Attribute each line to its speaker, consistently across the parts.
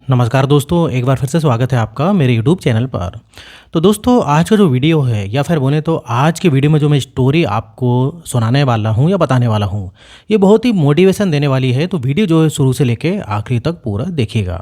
Speaker 1: नमस्कार दोस्तों, एक बार फिर से स्वागत है आपका मेरे यूट्यूब चैनल पर। तो दोस्तों, आज का जो वीडियो है या फिर बोले तो आज की वीडियो में जो मैं स्टोरी आपको सुनाने वाला हूँ या बताने वाला हूँ, ये बहुत ही मोटिवेशन देने वाली है। तो वीडियो जो है शुरू से लेके आखिरी तक पूरा देखिएगा।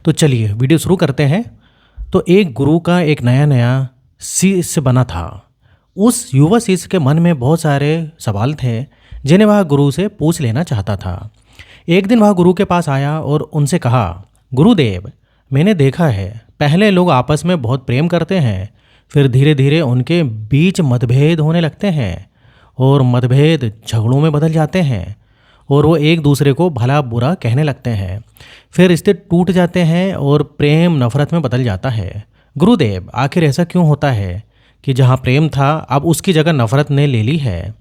Speaker 1: तो चलिए वीडियो शुरू करते हैं। तो एक गुरु का एक नया नया शिष्य बना था। उस युवा शिष्य के मन में बहुत सारे सवाल थे जिन्हें वह गुरु से पूछ लेना चाहता था। एक दिन वह गुरु के पास आया और उनसे कहा, गुरुदेव, मैंने देखा है पहले लोग आपस में बहुत प्रेम करते हैं, फिर धीरे धीरे उनके बीच मतभेद होने लगते हैं और मतभेद झगड़ों में बदल जाते हैं और वो एक दूसरे को भला बुरा कहने लगते हैं। फिर रिश्ते टूट जाते हैं और प्रेम नफरत में बदल जाता है। गुरुदेव, आखिर ऐसा क्यों होता है कि जहाँ प्रेम था अब उसकी जगह नफरत ने ले ली है?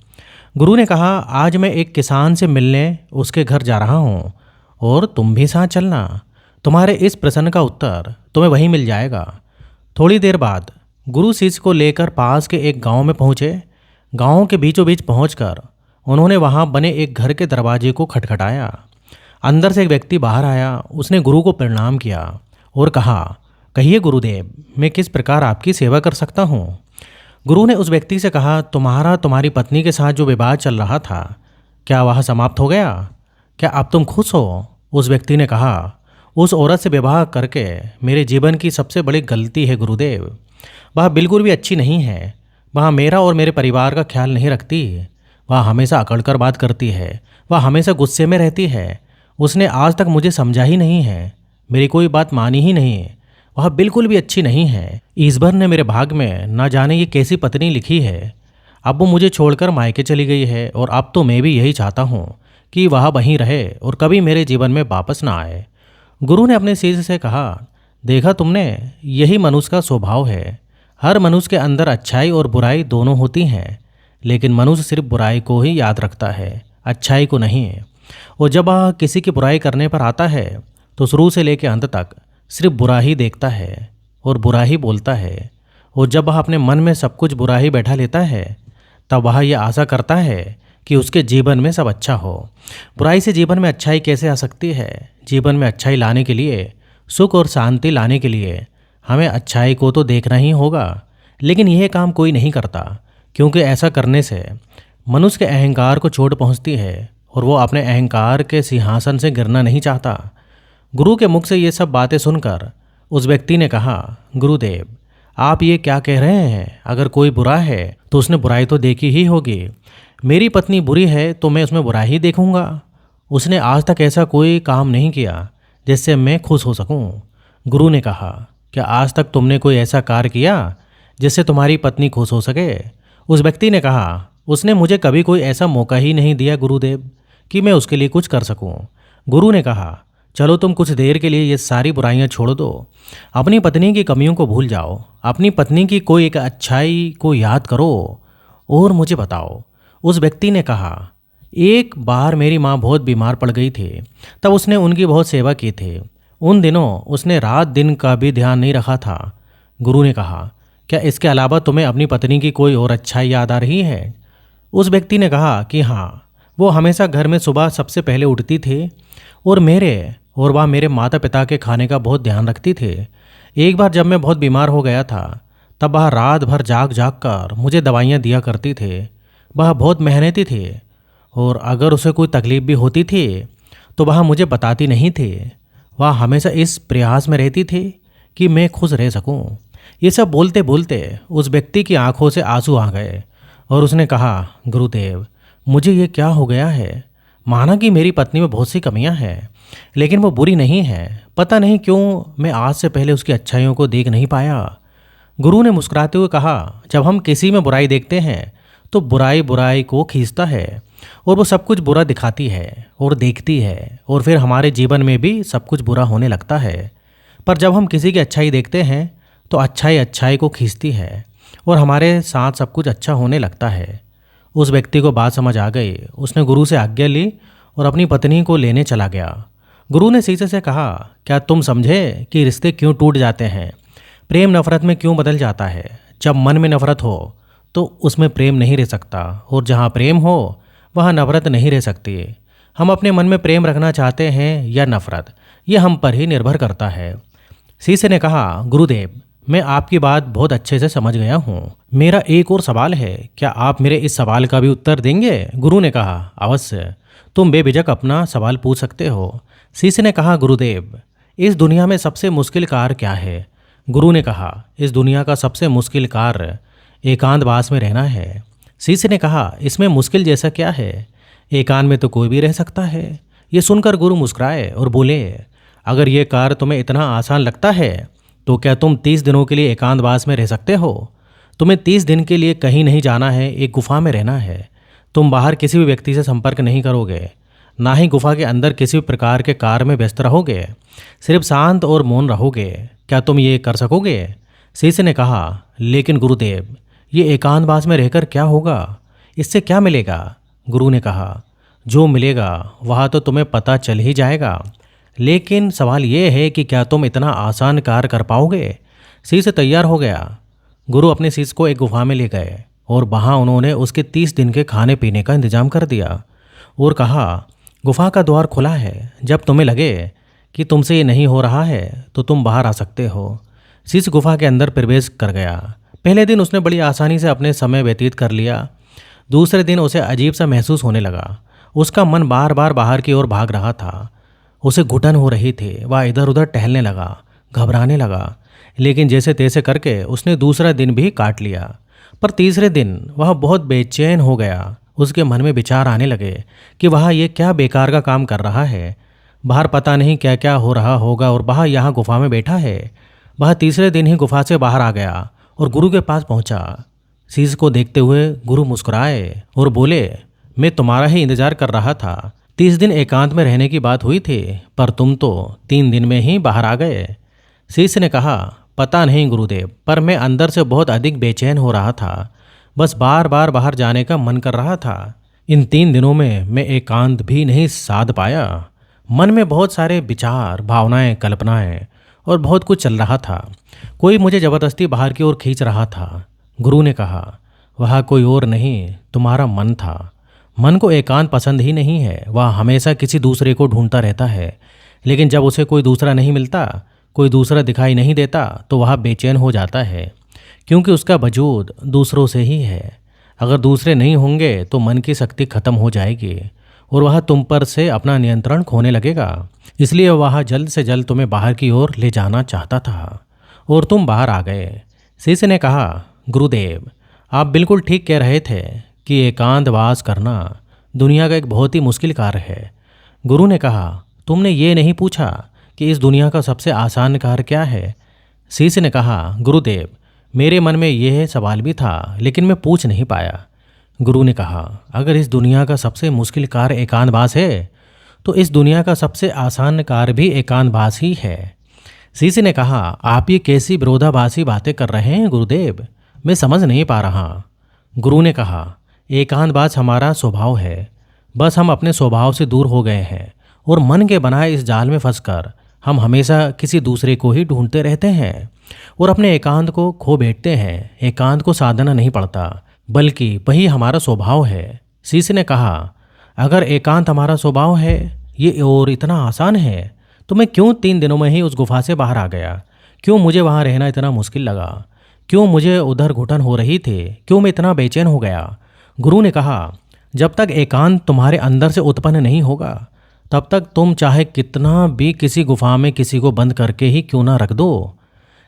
Speaker 1: गुरु ने कहा, आज मैं एक किसान से मिलने उसके घर जा रहा हूँ और तुम भी साथ चलना। तुम्हारे इस प्रश्न का उत्तर तुम्हें वहीं मिल जाएगा। थोड़ी देर बाद गुरु शिष्य को लेकर पास के एक गांव में पहुंचे। गांव के बीचों बीच पहुंचकर उन्होंने वहां बने एक घर के दरवाजे को खटखटाया। अंदर से एक व्यक्ति बाहर आया। उसने गुरु को प्रणाम किया और कहा, कहिए गुरुदेव, मैं किस प्रकार आपकी सेवा कर सकता हूँ? गुरु ने उस व्यक्ति से कहा, तुम्हारी पत्नी के साथ जो विवाद चल रहा था, क्या वह समाप्त हो गया? क्या अब तुम खुश हो? उस व्यक्ति ने कहा, उस औरत से विवाह करके मेरे जीवन की सबसे बड़ी गलती है गुरुदेव। वह बिल्कुल भी अच्छी नहीं है। वह मेरा और मेरे परिवार का ख्याल नहीं रखती। वह हमेशा अकड़ कर बात करती है। वह हमेशा गुस्से में रहती है। उसने आज तक मुझे समझा ही नहीं है, मेरी कोई बात मानी ही नहीं। वह बिल्कुल भी अच्छी नहीं है। ईश्वर ने मेरे भाग में ना जाने ये कैसी पत्नी लिखी है। अब वो मुझे छोड़कर मायके चली गई है और अब तो मैं भी यही चाहता हूँ कि वह वहीं रहे और कभी मेरे जीवन में वापस ना आए। गुरु ने अपने शिष्य से कहा, देखा तुमने, यही मनुष्य का स्वभाव है। हर मनुष्य के अंदर अच्छाई और बुराई दोनों होती हैं, लेकिन मनुष्य सिर्फ बुराई को ही याद रखता है, अच्छाई को नहीं। और जब वह किसी की बुराई करने पर आता है तो शुरू से लेकर अंत तक सिर्फ बुरा ही देखता है और बुरा ही बोलता है। और जब वह अपने मन में सब कुछ बुरा ही बैठा लेता है तब वह यह आशा करता है कि उसके जीवन में सब अच्छा हो। बुराई से जीवन में अच्छाई कैसे आ सकती है? जीवन में अच्छाई लाने के लिए, सुख और शांति लाने के लिए हमें अच्छाई को तो देखना ही होगा। लेकिन यह काम कोई नहीं करता, क्योंकि ऐसा करने से मनुष्य के अहंकार को चोट पहुंचती है और वो अपने अहंकार के सिंहासन से गिरना नहीं चाहता। गुरु के मुख से ये सब बातें सुनकर उस व्यक्ति ने कहा, गुरुदेव, आप ये क्या कह रहे हैं? अगर कोई बुरा है तो उसने बुराई तो देखी ही होगी। मेरी पत्नी बुरी है तो मैं उसमें बुराई ही देखूंगा। उसने आज तक ऐसा कोई काम नहीं किया जिससे मैं खुश हो सकूं। गुरु ने कहा, क्या आज तक तुमने कोई ऐसा कार्य किया जिससे तुम्हारी पत्नी खुश हो सके? उस व्यक्ति ने कहा, उसने मुझे कभी कोई ऐसा मौका ही नहीं दिया गुरुदेव कि मैं उसके लिए कुछ कर सकूं। गुरु ने कहा, चलो तुम कुछ देर के लिए ये सारी बुराइयां छोड़ दो। अपनी पत्नी की कमियों को भूल जाओ। अपनी पत्नी की कोई एक अच्छाई को याद करो और मुझे बताओ। उस व्यक्ति ने कहा, एक बार मेरी माँ बहुत बीमार पड़ गई थी, तब उसने उनकी बहुत सेवा की थी। उन दिनों उसने रात दिन का भी ध्यान नहीं रखा था। गुरु ने कहा, क्या इसके अलावा तुम्हें अपनी पत्नी की कोई और अच्छाई याद आ रही है? उस व्यक्ति ने कहा कि हाँ, वो हमेशा घर में सुबह सबसे पहले उठती थी और वह मेरे माता पिता के खाने का बहुत ध्यान रखती थी। एक बार जब मैं बहुत बीमार हो गया था तब वह रात भर जाग जाग कर मुझे दवाइयाँ दिया करती थी। वह बहुत मेहनती थी और अगर उसे कोई तकलीफ भी होती थी तो वह मुझे बताती नहीं थी। वह हमेशा इस प्रयास में रहती थी कि मैं खुश रह सकूं। ये सब बोलते बोलते उस व्यक्ति की आंखों से आंसू आ गए और उसने कहा, गुरुदेव, मुझे ये क्या हो गया है? माना कि मेरी पत्नी में बहुत सी कमियां हैं, लेकिन वो बुरी नहीं है। पता नहीं क्यों मैं आज से पहले उसकी अच्छाइयों को देख नहीं पाया। गुरु ने मुस्कुराते हुए कहा, जब हम किसी में बुराई देखते हैं तो बुराई बुराई को खींचता है और वो सब कुछ बुरा दिखाती है और देखती है और फिर हमारे जीवन में भी सब कुछ बुरा होने लगता है। पर जब हम किसी की अच्छाई देखते हैं तो अच्छाई अच्छाई को खींचती है और हमारे साथ सब कुछ अच्छा होने लगता है। उस व्यक्ति को बात समझ आ गई। उसने गुरु से आज्ञा ली और अपनी पत्नी को लेने चला गया। गुरु ने शिष्य से कहा, क्या तुम समझे कि रिश्ते क्यों टूट जाते हैं? प्रेम नफरत में क्यों बदल जाता है? जब मन में नफरत हो तो उसमें प्रेम नहीं रह सकता और जहाँ प्रेम हो वहाँ नफरत नहीं रह सकती। हम अपने मन में प्रेम रखना चाहते हैं या नफरत, ये हम पर ही निर्भर करता है। शिष्य ने कहा, गुरुदेव, मैं आपकी बात बहुत अच्छे से समझ गया हूँ। मेरा एक और सवाल है, क्या आप मेरे इस सवाल का भी उत्तर देंगे? गुरु ने कहा, अवश्य, तुम बेझिझक अपना सवाल पूछ सकते हो। शिष्य ने कहा, गुरुदेव, इस दुनिया में सबसे मुश्किल कार्य क्या है? गुरु ने कहा, इस दुनिया का सबसे मुश्किल कार्य एकांतवास में रहना है। शिष्य ने कहा, इसमें मुश्किल जैसा क्या है? एकांत में तो कोई भी रह सकता है। ये सुनकर गुरु मुस्कुराए और बोले, अगर ये कार्य तुम्हें इतना आसान लगता है तो क्या तुम 30 दिनों के लिए एकांतवास में रह सकते हो? तुम्हें 30 दिन के लिए कहीं नहीं जाना है, एक गुफा में रहना है। तुम बाहर किसी भी व्यक्ति से संपर्क नहीं करोगे, ना ही गुफा के अंदर किसी भी प्रकार के कार्य में व्यस्त रहोगे, सिर्फ शांत और मौन रहोगे। क्या तुम ये कर सकोगे? शिष्य ने कहा, लेकिन गुरुदेव, ये एकांतवास में रहकर क्या होगा? इससे क्या मिलेगा? गुरु ने कहा, जो मिलेगा वह तो तुम्हें पता चल ही जाएगा, लेकिन सवाल ये है कि क्या तुम इतना आसान कार्य कर पाओगे? शिष्य तैयार हो गया। गुरु अपने शिष्य को एक गुफा में ले गए और वहाँ उन्होंने उसके 30 दिन के खाने पीने का इंतजाम कर दिया और कहा, गुफा का द्वार खुला है, जब तुम्हें लगे कि तुमसे ये नहीं हो रहा है तो तुम बाहर आ सकते हो। शिष्य गुफा के अंदर प्रवेश कर गया। पहले दिन उसने बड़ी आसानी से अपने समय व्यतीत कर लिया। दूसरे दिन उसे अजीब सा महसूस होने लगा। उसका मन बार बार बाहर की ओर भाग रहा था। उसे घुटन हो रही थी। वह इधर उधर टहलने लगा, घबराने लगा, लेकिन जैसे तैसे करके उसने दूसरा दिन भी काट लिया। पर तीसरे दिन वह बहुत बेचैन हो गया। उसके मन में विचार आने लगे कि वह ये क्या बेकार का काम कर रहा है। बाहर पता नहीं क्या क्या हो रहा होगा और वह यहाँ गुफा में बैठा है। वह तीसरे दिन ही गुफा से बाहर आ गया और गुरु के पास पहुँचा। शिष्य को देखते हुए गुरु मुस्कुराए और बोले, मैं तुम्हारा ही इंतजार कर रहा था। 30 दिन एकांत में रहने की बात हुई थी, पर तुम तो 3 दिन में ही बाहर आ गए। शिष्य ने कहा, पता नहीं गुरुदेव, पर मैं अंदर से बहुत अधिक बेचैन हो रहा था। बस बार बार बाहर जाने का मन कर रहा था। इन 3 दिनों में मैं एकांत भी नहीं साध पाया। मन में बहुत सारे विचार, भावनाएं, कल्पनाएं और बहुत कुछ चल रहा था। कोई मुझे जबरदस्ती बाहर की ओर खींच रहा था। गुरु ने कहा, वह कोई और नहीं, तुम्हारा मन था। मन को एकांत पसंद ही नहीं है। वह हमेशा किसी दूसरे को ढूंढता रहता है, लेकिन जब उसे कोई दूसरा नहीं मिलता, कोई दूसरा दिखाई नहीं देता, तो वह बेचैन हो जाता है, क्योंकि उसका वजूद दूसरों से ही है। अगर दूसरे नहीं होंगे तो मन की शक्ति खत्म हो जाएगी और वह तुम पर से अपना नियंत्रण खोने लगेगा। इसलिए वह जल्द से जल्द तुम्हें बाहर की ओर ले जाना चाहता था और तुम बाहर आ गए। शिष्य ने कहा, गुरुदेव, आप बिल्कुल ठीक कह रहे थे कि एकांतवास करना दुनिया का एक बहुत ही मुश्किल कार्य है। गुरु ने कहा, तुमने ये नहीं पूछा कि इस दुनिया का सबसे आसान कार्य क्या है? शिष्य ने कहा, गुरुदेव, मेरे मन में यह सवाल भी था, लेकिन मैं पूछ नहीं पाया। गुरु ने कहा, अगर इस दुनिया का सबसे मुश्किल कार्य एकांतवास है, तो इस दुनिया का सबसे आसान कार्य भी एकांतवास ही है। शिष्य ने कहा, आप ये कैसी विरोधाभासी बातें कर रहे हैं गुरुदेव? मैं समझ नहीं पा रहा। गुरु ने कहा, एकांतवास हमारा स्वभाव है। बस हम अपने स्वभाव से दूर हो गए हैं और मन के बनाए इस जाल में फंसकर हम हमेशा किसी दूसरे को ही ढूंढते रहते हैं और अपने एकांत को खो बैठते हैं। एकांत को साधना नहीं पड़ता, बल्कि वही हमारा स्वभाव है। शिष्य ने कहा, अगर एकांत हमारा स्वभाव है, ये और इतना आसान है, तो मैं क्यों 3 दिनों में ही उस गुफा से बाहर आ गया? क्यों मुझे वहाँ रहना इतना मुश्किल लगा? क्यों मुझे उधर घुटन हो रही थी? क्यों मैं इतना बेचैन हो गया? गुरु ने कहा, जब तक एकांत तुम्हारे अंदर से उत्पन्न नहीं होगा, तब तक तुम चाहे कितना भी किसी गुफा में किसी को बंद करके ही क्यों ना रख दो,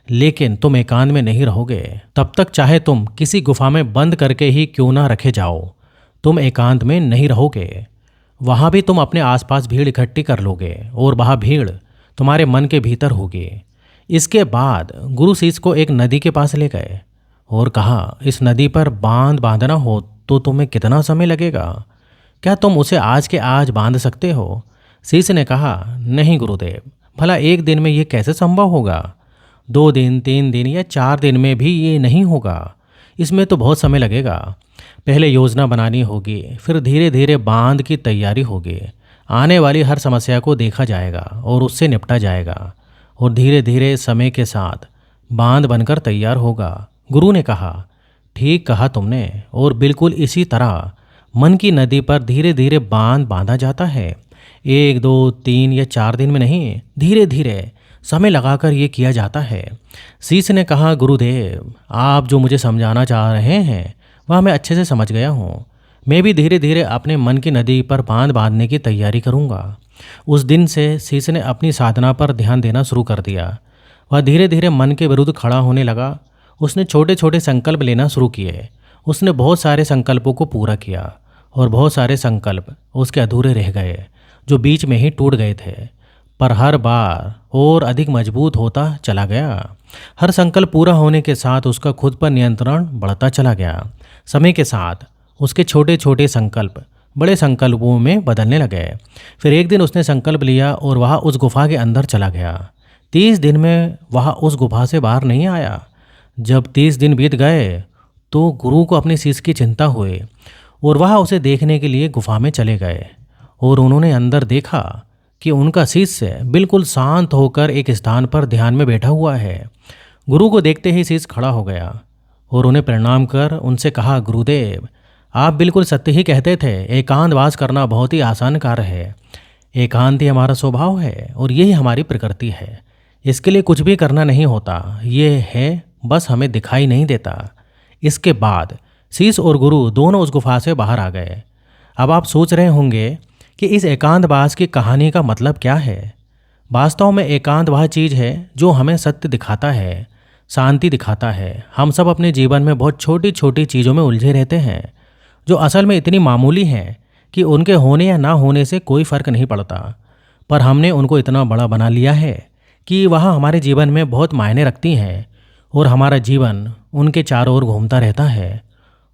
Speaker 1: लेकिन तुम एकांत में नहीं रहोगे। तब तक चाहे तुम किसी गुफा में बंद करके ही क्यों ना रखे जाओ, तुम एकांत में नहीं रहोगे। वहाँ भी तुम अपने आसपास भीड़ इकट्ठी कर लोगे और वह भीड़ तुम्हारे मन के भीतर होगी। इसके बाद गुरु शिष्य को एक नदी के पास ले गए और कहा, इस नदी पर बांध बांधना हो तो तुम्हें कितना समय लगेगा? क्या तुम उसे आज के आज बांध सकते हो? शिष्य ने कहा, नहीं गुरुदेव, भला एक दिन में ये कैसे संभव होगा? 2 दिन, 3 दिन या 4 दिन में भी ये नहीं होगा। इसमें तो बहुत समय लगेगा। पहले योजना बनानी होगी, फिर धीरे धीरे बांध की तैयारी होगी। आने वाली हर समस्या को देखा जाएगा और उससे निपटा जाएगा और धीरे धीरे समय के साथ बांध बनकर तैयार होगा। गुरु ने कहा, ठीक कहा तुमने, और बिल्कुल इसी तरह मन की नदी पर धीरे धीरे बांध बांधा जाता है। 1, 2, 3 या 4 दिन में नहीं, धीरे धीरे समय लगाकर ये किया जाता है। शीश ने कहा, गुरुदेव, आप जो मुझे समझाना चाह रहे हैं वह मैं अच्छे से समझ गया हूँ। मैं भी धीरे धीरे अपने मन की नदी पर बांध बांधने की तैयारी करूँगा। उस दिन से शीश ने अपनी साधना पर ध्यान देना शुरू कर दिया। वह धीरे धीरे मन के विरुद्ध खड़ा होने लगा। उसने छोटे छोटे संकल्प लेना शुरू किए। उसने बहुत सारे संकल्पों को पूरा किया और बहुत सारे संकल्प उसके अधूरे रह गए, जो बीच में ही टूट गए थे। पर हर बार और अधिक मजबूत होता चला गया। हर संकल्प पूरा होने के साथ उसका खुद पर नियंत्रण बढ़ता चला गया। समय के साथ उसके छोटे छोटे संकल्प बड़े संकल्पों में बदलने लगे। फिर एक दिन उसने संकल्प लिया और वह उस गुफा के अंदर चला गया। 30 दिन में वह उस गुफा से बाहर नहीं आया। जब 30 दिन बीत गए तो गुरु को अपने शिष्य की चिंता हुई और वह उसे देखने के लिए गुफा में चले गए। और उन्होंने अंदर देखा कि उनका शिष्य बिल्कुल शांत होकर एक स्थान पर ध्यान में बैठा हुआ है। गुरु को देखते ही शिष्य खड़ा हो गया और उन्हें प्रणाम कर उनसे कहा, गुरुदेव, आप बिल्कुल सत्य ही कहते थे। एकांतवास करना बहुत ही आसान कार्य है। एकांत ही हमारा स्वभाव है और यही हमारी प्रकृति है। इसके लिए कुछ भी करना नहीं होता, ये है बस हमें दिखाई नहीं देता। इसके बाद शीश और गुरु दोनों उस गुफा से बाहर आ गए। अब आप सोच रहे होंगे कि इस एकांतवास की कहानी का मतलब क्या है। वास्तव में एकांत वह चीज़ है जो हमें सत्य दिखाता है, शांति दिखाता है। हम सब अपने जीवन में बहुत छोटी छोटी चीज़ों में उलझे रहते हैं, जो असल में इतनी मामूली हैं कि उनके होने या ना होने से कोई फ़र्क नहीं पड़ता। पर हमने उनको इतना बड़ा बना लिया है कि वह हमारे जीवन में बहुत मायने रखती हैं और हमारा जीवन उनके चारों ओर घूमता रहता है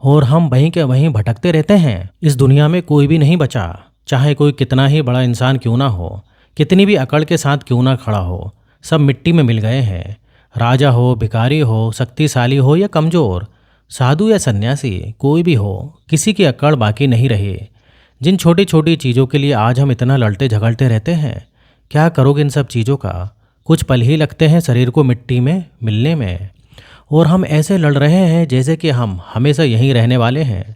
Speaker 1: और हम वहीं के वहीं भटकते रहते हैं। इस दुनिया में कोई भी नहीं बचा, चाहे कोई कितना ही बड़ा इंसान क्यों ना हो, कितनी भी अकड़ के साथ क्यों ना खड़ा हो, सब मिट्टी में मिल गए हैं। राजा हो, भिखारी हो, शक्तिशाली हो या कमज़ोर, साधु या सन्यासी, कोई भी हो, किसी की अकड़ बाकी नहीं रही। जिन छोटी छोटी चीज़ों के लिए आज हम इतना लड़ते झगड़ते रहते हैं, क्या करोगे इन सब चीज़ों का? कुछ पल ही लगते हैं शरीर को मिट्टी में मिलने में, और हम ऐसे लड़ रहे हैं जैसे कि हम हमेशा यहीं रहने वाले हैं।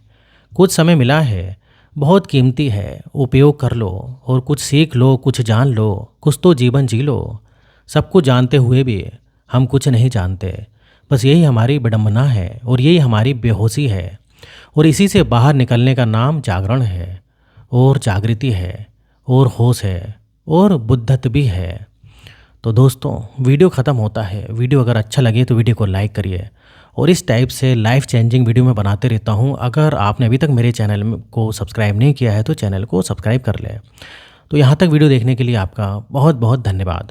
Speaker 1: कुछ समय मिला है, बहुत कीमती है, उपयोग कर लो और कुछ सीख लो, कुछ जान लो, कुछ तो जीवन जी लो। सब कुछ जानते हुए भी हम कुछ नहीं जानते। बस यही हमारी विडंबना है और यही हमारी बेहोशी है, और इसी से बाहर निकलने का नाम जागरण है और जागृति है और होश है और बुद्धत्व भी है। तो दोस्तों, वीडियो ख़त्म होता है। वीडियो अगर अच्छा लगे तो वीडियो को लाइक करिए, और इस टाइप से लाइफ चेंजिंग वीडियो मैं बनाते रहता हूँ। अगर आपने अभी तक मेरे चैनल को सब्सक्राइब नहीं किया है तो चैनल को सब्सक्राइब कर लें। तो यहाँ तक वीडियो देखने के लिए आपका बहुत बहुत धन्यवाद।